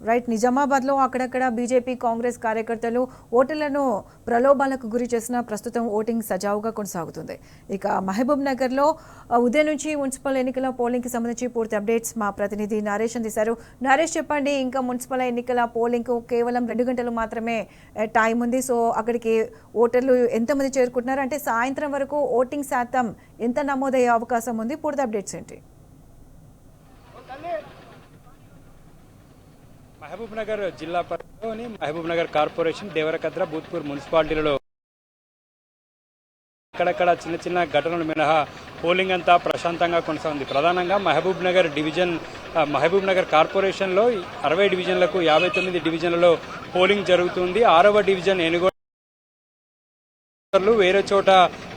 Right, Nizamabad లో అక్కడక్కడ BJP Congress కార్యకర్తలు ఓటర్లను ప్రలోభాలకు గురి చేసిన ప్రస్తుతం ఓటింగ్ సజావుగా కొనసాగుతుంది. ఇక మహబూబ్ నగర్ లో ఉదయం నుంచి మున్సిపల్ ఎన్నికల పోలింగ్ కి సంబంధించి పూర్తి అప్డేట్స్ మా ప్రతినిధి నరేష్ అందిస్తారు. నరేష్, చెప్పండి, ఇంకా మున్సిపల్ ఎన్నికల పోలింగ్ కు కేవలం 2 గంటలు మాత్రమే టైం ఉంది. సో అక్కడికి ఓటర్లు ఎంతమంది చేరుకుంటున్నారు? అంటే సాయంత్రం వరకు ఓటింగ్ శాతం ఎంత నమోదయ్యే అవకాశం ఉంది? పూర్తి అప్డేట్స్ ఏంటి? మహబూబ్ నగర్ జిల్లా పరిధిలోని మహబూబ్ నగర్ కార్పొరేషన్, దేవరకద్ర, భూత్పూర్ మున్సిపాలిటీలలో అక్కడక్కడ చిన్న చిన్న ఘటనలు మినహా పోలింగ్ అంతా ప్రశాంతంగా కొనసాగుంది. ప్రధానంగా మహబూబ్ నగర్ డివిజన్, మహబూబ్ నగర్ కార్పొరేషన్లో 60 డివిజన్లకు 59 డివిజన్లలో పోలింగ్ జరుగుతుంది. 6వ డివిజన్ ఎనుగోడు వేరే చోట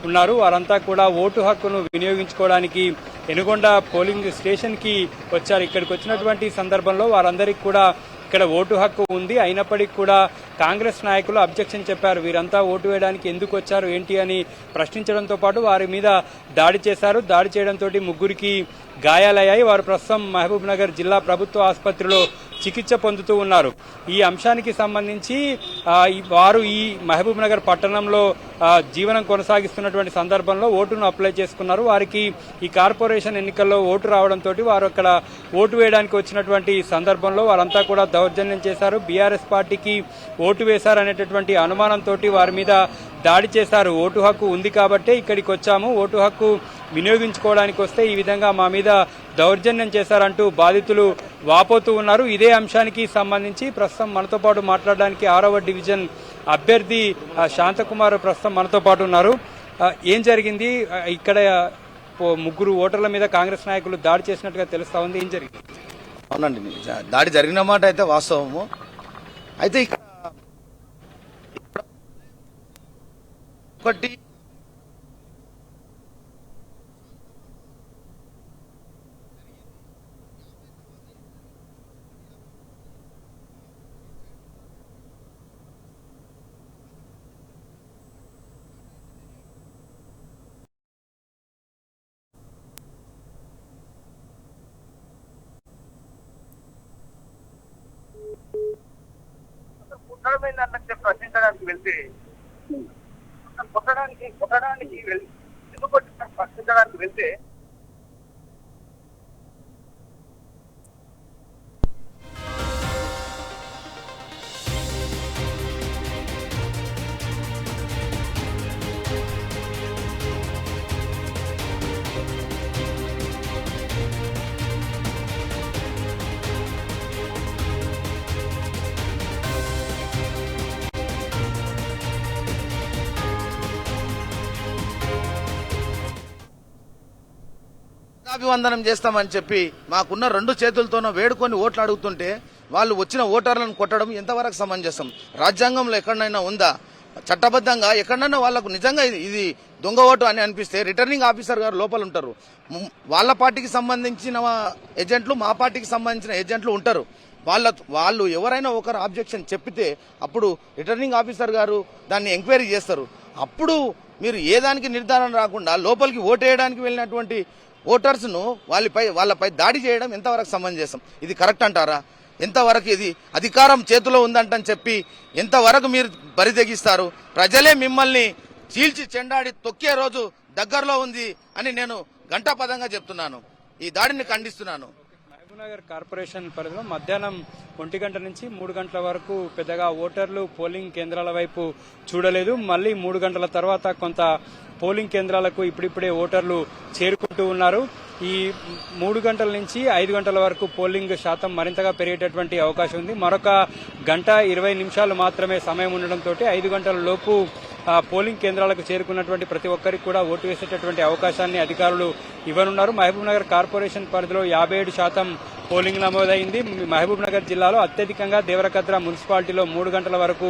ఉన్నారు. వారంతా కూడా ఓటు హక్కును వినియోగించుకోవడానికి ఎనుగొండ పోలింగ్ స్టేషన్ కి వచ్చారు. ఇక్కడికి వచ్చినటువంటి సందర్భంలో వారందరికీ కూడా ఇక్కడ ఓటు హక్కు ఉంది. అయినప్పటికీ కూడా కాంగ్రెస్ నాయకులు అబ్జెక్షన్ చెప్పారు. వీరంతా ఓటు వేయడానికి ఎందుకు వచ్చారు ఏంటి అని ప్రశ్నించడంతో పాటు వారి మీద దాడి చేశారు. దాడి చేయడంతో ముగ్గురికి గాయాలయ్యాయి. వారు ప్రస్తుతం మహబూబ్ నగర్ జిల్లా ప్రభుత్వ ఆసుపత్రిలో చికిత్స పొందుతూ ఉన్నారు. ఈ అంశానికి సంబంధించి వారు ఈ మహబూబ్ నగర్ పట్టణంలో జీవనం కొనసాగిస్తున్నటువంటి సందర్భంలో ఓటును అప్లై చేసుకున్నారు. వారికి ఈ కార్పొరేషన్ ఎన్నికల్లో ఓటు రావడంతో వారు అక్కడ ఓటు వేయడానికి వచ్చినటువంటి సందర్భంలో వారంతా కూడా దౌర్జన్యం చేశారు. బీఆర్ఎస్ పార్టీకి ఓటు వేశారనేటటువంటి అనుమానంతో వారి మీద దాడి చేశారు. ఓటు హక్కు ఉంది కాబట్టే ఇక్కడికి వచ్చాము, ఓటు హక్కు వినియోగించుకోవడానికి వస్తే ఈ విధంగా మా మీద దౌర్జన్యం చేశారంటూ బాధితులు వాపోతూ ఉన్నారు. ఇదే అంశానికి సంబంధించి ప్రస్తుతం మనతో పాటు మాట్లాడడానికి 6వ డివిజన్ అభ్యర్థి శాంతకుమార్ ప్రస్తుతం మనతో పాటు ఉన్నారు. ఏం జరిగింది? ఇక్కడ ముగ్గురు ఓటర్ల మీద కాంగ్రెస్ నాయకులు దాడి చేసినట్టుగా తెలుస్తా ఉంది. ఏం జరిగింది? అవునండి, దాడి జరిగిన మాట అయితే వాస్తవము. అయితే ఇక్కడ ఒకటి ప్రశ్నించడానికి వెళ్తే కొట్టడానికి ప్రశ్నించడానికి వెళ్తే అభివందనం చేస్తామని చెప్పి మాకున్న 2 చేతులతోనో వేడుకొని ఓట్లు అడుగుతుంటే వాళ్ళు వచ్చిన ఓటర్లను కొట్టడం ఎంతవరకు సమంజసం? రాజ్యాంగంలో ఎక్కడైనా ఉందా? చట్టబద్ధంగా ఎక్కడైనా వాళ్లకు నిజంగా ఇది దొంగ ఓటు అని అనిపిస్తే రిటర్నింగ్ ఆఫీసర్ గారు లోపల ఉంటారు. వాళ్ళ పార్టీకి సంబంధించిన ఏజెంట్లు, మా పార్టీకి సంబంధించిన ఏజెంట్లు ఉంటారు. వాళ్ళు ఎవరైనా ఒకరు ఆబ్జెక్షన్ చెప్పితే అప్పుడు రిటర్నింగ్ ఆఫీసర్ గారు దాన్ని ఎంక్వైరీ చేస్తారు. అప్పుడు మీరు ఏ దానికి నిర్ధారణ రాకుండా లోపలికి ఓటేయడానికి వెళ్ళినటువంటి ఓటర్స్ ను వాళ్ళపై దాడి చేయడం ఎంతవరకు సమంజసం? ఇది కరెక్ట్ అంటారా? ఎంతవరకు ఇది అధికారం చేతిలో ఉందంటని చెప్పి ఎంతవరకు మీరు బరితెగిస్తారు? ప్రజలే మిమ్మల్ని చీల్చి చెండాడి తొక్కే రోజు దగ్గరలో ఉంది అని నేను ఘంటాపదంగా చెప్తున్నాను. ఈ దాడిని ఖండిస్తున్నాను. మహబూబ్ నగర్ కార్పొరేషన్ పరిధిలో మధ్యాహ్నం 1 గంట నుంచి 3 గంటల వరకు పెద్దగా ఓటర్లు పోలింగ్ కేంద్రాల వైపు చూడలేదు. మళ్ళీ 3 గంటల తర్వాత కొంత పోలింగ్ కేంద్రాలకు ఇప్పుడిప్పుడే ఓటర్లు చేరుకుంటూ ఉన్నారు. ఈ 3 గంటల నుంచి 5 గంటల వరకు పోలింగ్ శాతం మరింతగా పెరిగేటటువంటి అవకాశం ఉంది. మరొక 1 గంట 20 నిమిషాలు మాత్రమే సమయం ఉండడంతో 5 గంటల లోపు పోలింగ్ కేంద్రాలకు చేరుకున్నటువంటి ప్రతి ఒక్కరికి కూడా ఓటు వేసేటటువంటి అవకాశాన్ని అధికారులు ఇవ్వనున్నారు. మహబూబ్ నగర్ కార్పొరేషన్ పరిధిలో 57% పోలింగ్ నమోదైంది. మహబూబ్ నగర్ జిల్లాలో అత్యధికంగా దేవరకద్ర మున్సిపాలిటీలో 3 గంటల వరకు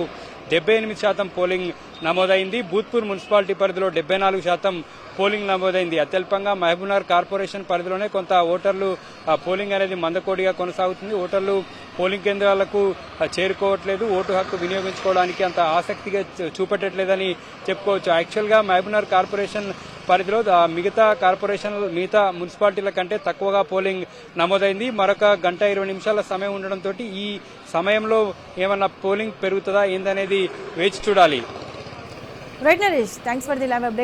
78% పోలింగ్ నమోదైంది. భూత్పూర్ మున్సిపాలిటీ పరిధిలో 74% పోలింగ్ నమోదైంది. అత్యల్పంగా మహబూబ్ నగర్ కార్పొరేషన్ పరిధిలోనే కొంత ఓటర్లు పోలింగ్ అనేది మందకోడిగా కొనసాగుతుంది. ఓటర్లు పోలింగ్ కేంద్రాలకు చేరుకోవట్లేదు, ఓటు హక్కు వినియోగించుకోవడానికి అంత ఆసక్తిగా చూపెట్టట్లేదని చెప్పుకోవచ్చు. యాక్చువల్గా మహబూబ్నగర్ కార్పొరేషన్ పరిధిలో మిగతా మున్సిపాలిటీల కంటే తక్కువగా పోలింగ్ నమోదైంది. మరొక గంట 20 నిమిషాల సమయం ఉండడంతో ఈ సమయంలో ఏమన్నా పోలింగ్ పెరుగుతుందా ఏందనేది వేచి చూడాలి. Right Naresh, thanks for the live update.